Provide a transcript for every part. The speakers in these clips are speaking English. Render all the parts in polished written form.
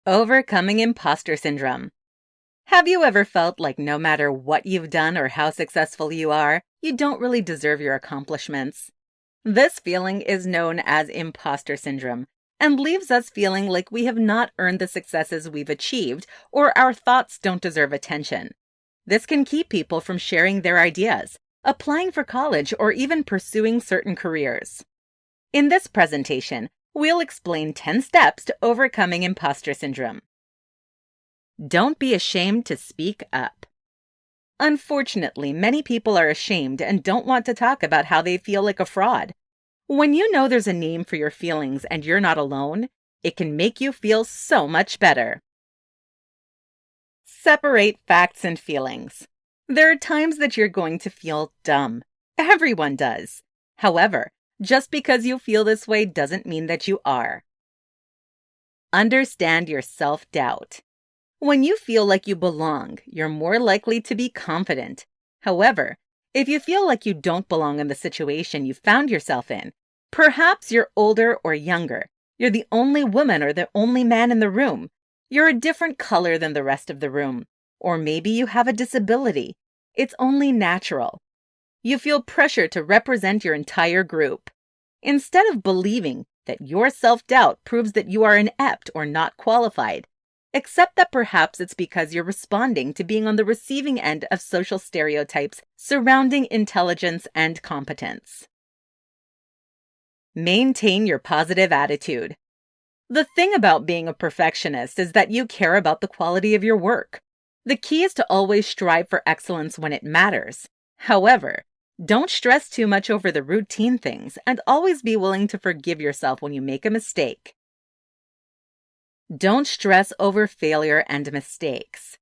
Overcoming imposter syndrome. Have you ever felt like no matter what you've done or how successful you are, you don't really deserve your accomplishments? This feeling is known as imposter syndrome and leaves us feeling like we have not earned the successes we've achieved or our thoughts don't deserve attention. This can keep people from sharing their ideas, applying for college, or even pursuing certain careers. In this presentation, we'll explain 10 steps to overcoming imposter syndrome. Don't be ashamed to speak up. Unfortunately, many people are ashamed and don't want to talk about how they feel like a fraud. When you know there's a name for your feelings and you're not alone, it can make you feel so much better. Separate facts and feelings. There are times that you're going to feel dumb. Everyone does. However, just because you feel this way doesn't mean that you are. Understand your self-doubt. When you feel like you belong, you're more likely to be confident. However, if you feel like you don't belong in the situation you found yourself in, perhaps you're older or younger, you're the only woman or the only man in the room, you're a different color than the rest of the room, or maybe you have a disability. It's only natural. You feel pressure to represent your entire group. Instead of believing that your self-doubt proves that you are inept or not qualified, accept that perhaps it's because you're responding to being on the receiving end of social stereotypes surrounding intelligence and competence. Maintain your positive attitude. The thing about being a perfectionist is that you care about the quality of your work. The key is to always strive for excellence when it matters. However, don't stress too much over the routine things and always be willing to forgive yourself when you make a mistake. Don't stress over failure and mistakes.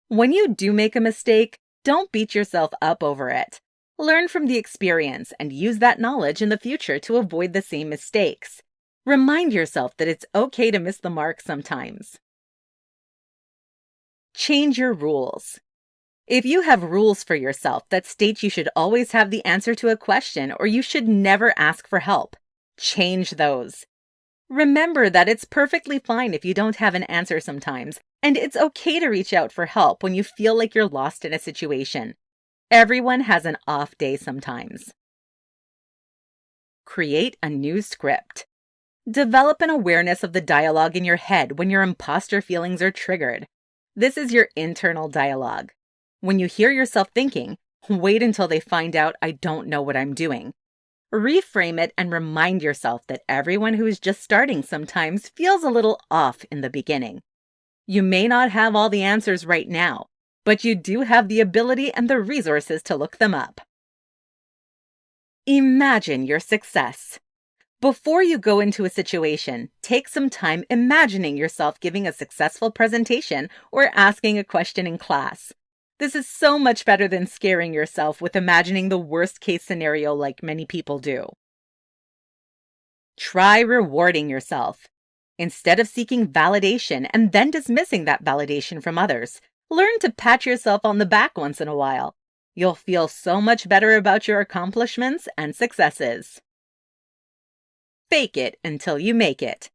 When you do make a mistake, don't beat yourself up over it. Learn from the experience and use that knowledge in the future to avoid the same mistakes. Remind yourself that it's okay to miss the mark sometimes. Change your rules. If you have rules for yourself that state you should always have the answer to a question or you should never ask for help, change those. Remember that it's perfectly fine if you don't have an answer sometimes, and it's okay to reach out for help when you feel like you're lost in a situation. Everyone has an off day sometimes. Create a new script. Develop an awareness of the dialogue in your head when your imposter feelings are triggered. This is your internal dialogue. When you hear yourself thinking, wait until they find out I don't know what I'm doing. Reframe it and remind yourself that everyone who is just starting sometimes feels a little off in the beginning. You may not have all the answers right now, but you do have the ability and the resources to look them up. Imagine your success. Before you go into a situation, take some time imagining yourself giving a successful presentation or asking a question in class. This is so much better than scaring yourself with imagining the worst-case scenario like many people do. Try rewarding yourself. Instead of seeking validation and then dismissing that validation from others, learn to pat yourself on the back once in a while. You'll feel so much better about your accomplishments and successes. Fake it until you make it.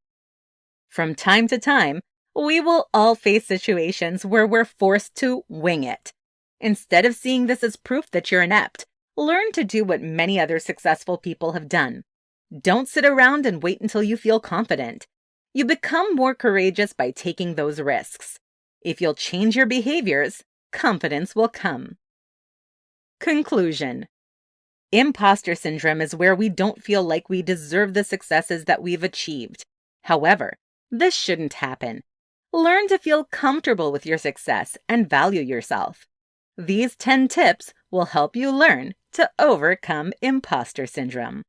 From time to time, we will all face situations where we're forced to wing it. Instead of seeing this as proof that you're inept, learn to do what many other successful people have done. Don't sit around and wait until you feel confident. You become more courageous by taking those risks. If you'll change your behaviors, confidence will come. Conclusion. Imposter syndrome is where we don't feel like we deserve the successes that we've achieved. However, this shouldn't happen. Learn to feel comfortable with your success and value yourself. These 10 tips will help you learn to overcome imposter syndrome.